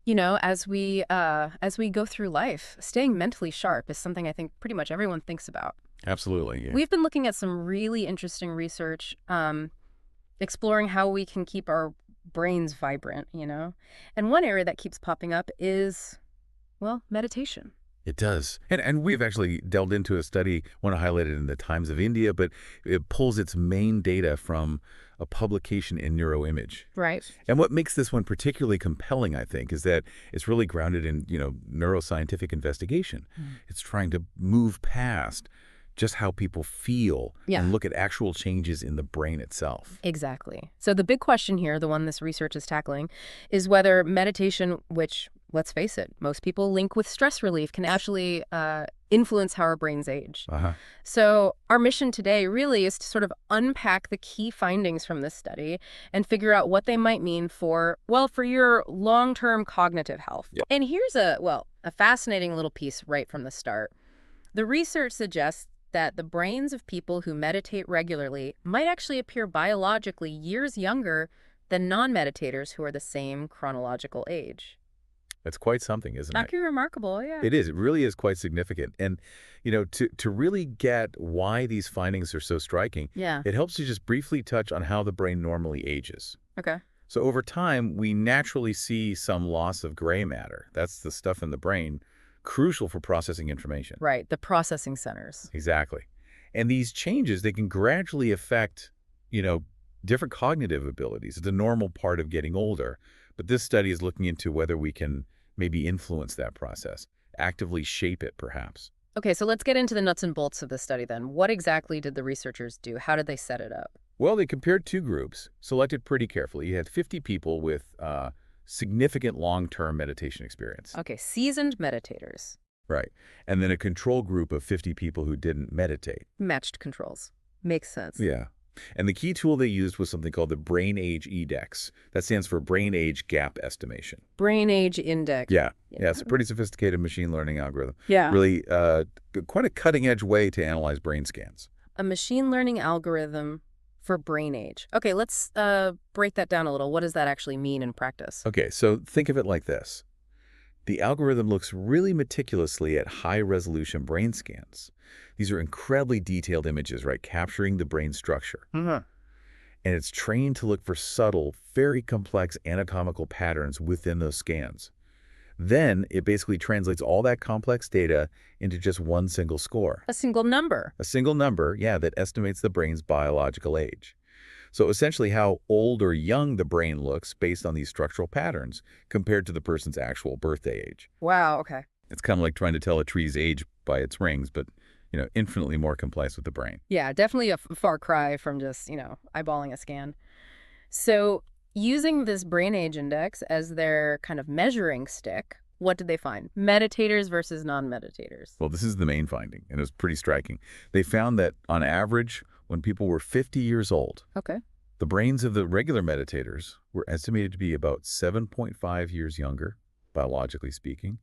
as we go through life, staying mentally sharp is something I think pretty much everyone thinks about. Absolutely, yeah. We've been looking at some really interesting research, exploring how we can keep our brains vibrant. And one area that keeps popping up is, well, meditation. It does. And we've actually delved into a study, one highlighted in the Times of India, but it pulls its main data from a publication in Neuroimage. Right. And what makes this one particularly compelling, I think, is that it's really grounded in, neuroscientific investigation. It's trying to move past just how people feel Yeah. and look at actual changes in the brain itself. Exactly. So the big question here, the one this research is tackling, is whether meditation, which, let's face it, most people link with stress relief, can actually influence how our brains age. Uh-huh. So our mission today really is to sort of unpack the key findings from this study and figure out what they might mean for your long-term cognitive health. Yeah. And here's a fascinating little piece right from the start. The research suggests that the brains of people who meditate regularly might actually appear biologically years younger than non-meditators who are the same chronological age. That's quite something, isn't it? Not too remarkable, yeah. It is. It really is quite significant. And, to really get why these findings are so striking, Yeah. it helps to just briefly touch on how the brain normally ages. Okay. So over time, we naturally see some loss of gray matter. That's the stuff in the brain crucial for processing information. Right, the processing centers. Exactly. And these changes, they can gradually affect, different cognitive abilities. It's a normal part of getting older. But this study is looking into whether we can maybe influence that process, actively shape it, perhaps. Okay, so let's get into the nuts and bolts of the study then. What exactly did the researchers do? How did they set it up? Well, they compared two groups, selected pretty carefully. You had 50 people with significant long-term meditation experience. Okay, seasoned meditators. Right. And then a control group of 50 people who didn't meditate. Matched controls. Makes sense. Yeah. And the key tool they used was something called the BrainAGE Index. That stands for BrainAGE Gap Estimation. BrainAGE Index. Yeah. Yeah, it's a pretty sophisticated machine learning algorithm. Yeah. Really quite a cutting-edge way to analyze brain scans. A machine learning algorithm for BrainAGE. Okay, let's break that down a little. What does that actually mean in practice? Okay, so think of it like this. The algorithm looks really meticulously at high-resolution brain scans. These are incredibly detailed images, right, capturing the brain structure. Mm-hmm. And it's trained to look for subtle, very complex anatomical patterns within those scans. Then it basically translates all that complex data into just one single score. A single number. A single number, yeah, that estimates the brain's biological age. So essentially how old or young the brain looks based on these structural patterns compared to the person's actual birthday age. Wow, okay. It's kind of like trying to tell a tree's age by its rings, but, infinitely more complex with the brain. Yeah, definitely a far cry from just, eyeballing a scan. So using this BrainAGE index as their kind of measuring stick, what did they find? Meditators versus non-meditators. Well, this is the main finding, and it was pretty striking. They found that, on average, when people were 50 years old, Okay. the brains of the regular meditators were estimated to be about 7.5 years younger, biologically speaking,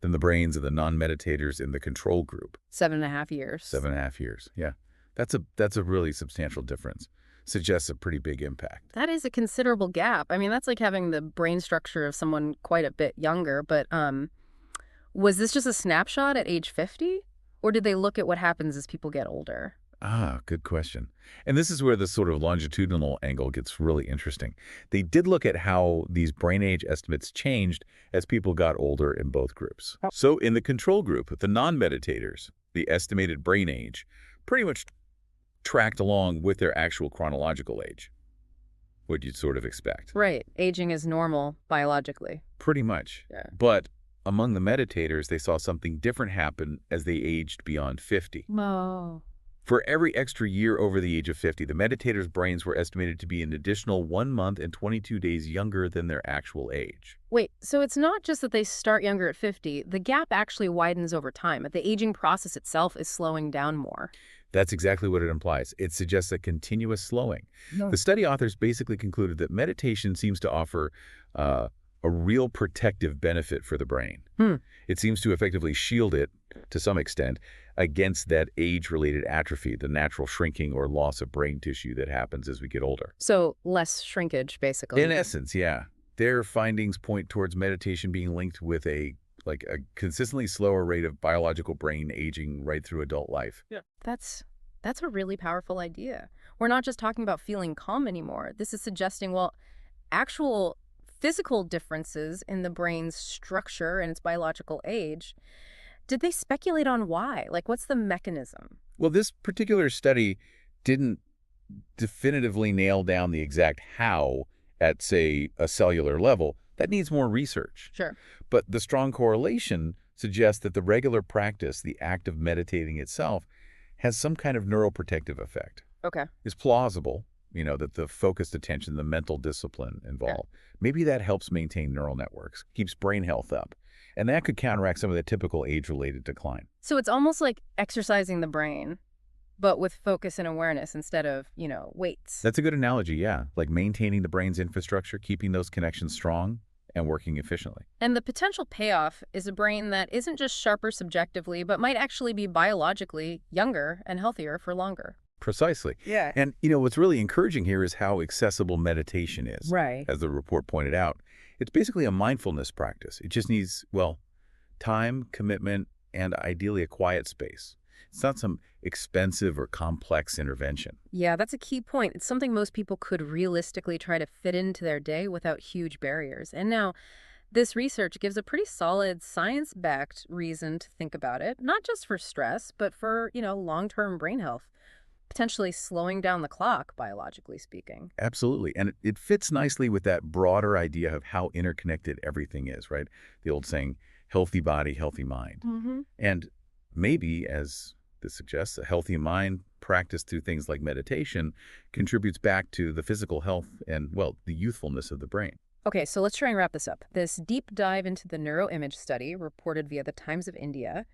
than the brains of the non-meditators in the control group. 7.5 years. 7.5 years, yeah. That's a really substantial difference. Suggests a pretty big impact. That is a considerable gap. I mean, that's like having the brain structure of someone quite a bit younger. But was this just a snapshot at age 50? Or did they look at what happens as people get older? Ah, good question. And this is where the sort of longitudinal angle gets really interesting. They did look at how these brain age estimates changed as people got older in both groups. Oh. So in the control group, the non-meditators, the estimated brain age pretty much tracked along with their actual chronological age, what you'd sort of expect. Right. Aging is normal biologically. Pretty much. Yeah. But among the meditators, they saw something different happen as they aged beyond 50. Whoa. For every extra year over the age of 50, the meditators' brains were estimated to be an additional 1 month and 22 days younger than their actual age. Wait, so it's not just that they start younger at 50. The gap actually widens over time. The aging process itself is slowing down more. That's exactly what it implies. It suggests a continuous slowing. No. The study authors basically concluded that meditation seems to offer a real protective benefit for the brain. It seems to effectively shield it, to some extent, against that age-related atrophy, the natural shrinking or loss of brain tissue that happens as we get older. So less shrinkage, basically. In essence, yeah. Their findings point towards meditation being linked with a consistently slower rate of biological brain aging right through adult life. Yeah. That's a really powerful idea. We're not just talking about feeling calm anymore. This is suggesting, well, actual physical differences in the brain's structure and its biological age. Did they speculate on why? Like, what's the mechanism? Well, this particular study didn't definitively nail down the exact how at, say, a cellular level. That needs more research. Sure. But the strong correlation suggests that the regular practice, the act of meditating itself, has some kind of neuroprotective effect. Okay. It's plausible, that the focused attention, the mental discipline Yeah. involved, maybe that helps maintain neural networks, keeps brain health up. And that could counteract some of the typical age-related decline. So it's almost like exercising the brain, but with focus and awareness instead of, weights. That's a good analogy, yeah. Like maintaining the brain's infrastructure, keeping those connections strong, and working efficiently. And the potential payoff is a brain that isn't just sharper subjectively, but might actually be biologically younger and healthier for longer. Precisely. Yeah. And, what's really encouraging here is how accessible meditation is. Right. As the report pointed out, it's basically a mindfulness practice. It just needs, well, time, commitment, and ideally a quiet space. It's not some expensive or complex intervention. Yeah, that's a key point. It's something most people could realistically try to fit into their day without huge barriers. And now, this research gives a pretty solid science-backed reason to think about it, not just for stress, but for, long-term brain health, potentially slowing down the clock, biologically speaking. Absolutely. And it fits nicely with that broader idea of how interconnected everything is, right? The old saying, healthy body, healthy mind. Mm-hmm. And maybe, as this suggests, a healthy mind practiced through things like meditation contributes back to the physical health and, well, the youthfulness of the brain. Okay, so let's try and wrap this up. This deep dive into the neuroimage study reported via the Times of India,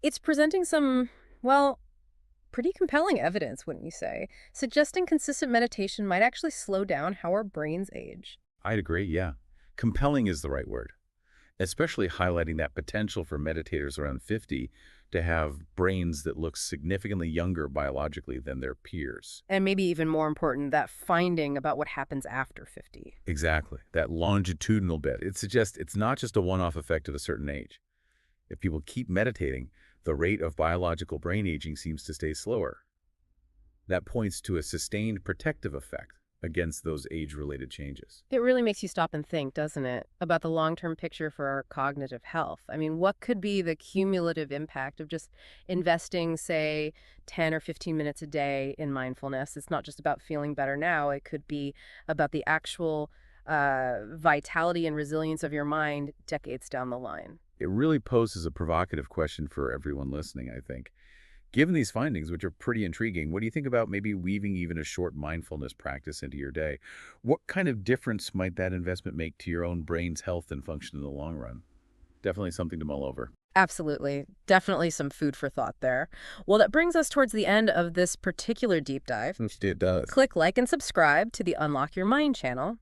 it's presenting some, well, pretty compelling evidence, wouldn't you say, suggesting consistent meditation might actually slow down how our brains age. I'd agree, yeah. Compelling is the right word, especially highlighting that potential for meditators around 50 to have brains that look significantly younger biologically than their peers. And maybe even more important, that finding about what happens after 50. Exactly. That longitudinal bit. It suggests it's not just a one-off effect at a certain age. If people keep meditating, the rate of biological brain aging seems to stay slower. That points to a sustained protective effect against those age-related changes. It really makes you stop and think, doesn't it, about the long-term picture for our cognitive health. I mean, what could be the cumulative impact of just investing, say, 10 or 15 minutes a day in mindfulness? It's not just about feeling better now. It could be about the actual vitality and resilience of your mind decades down the line. It really poses a provocative question for everyone listening, I think. Given these findings, which are pretty intriguing, what do you think about maybe weaving even a short mindfulness practice into your day? What kind of difference might that investment make to your own brain's health and function in the long run? Definitely something to mull over. Absolutely. Definitely some food for thought there. Well, that brings us towards the end of this particular deep dive. It does. Click like and subscribe to the Unlock Your Mind channel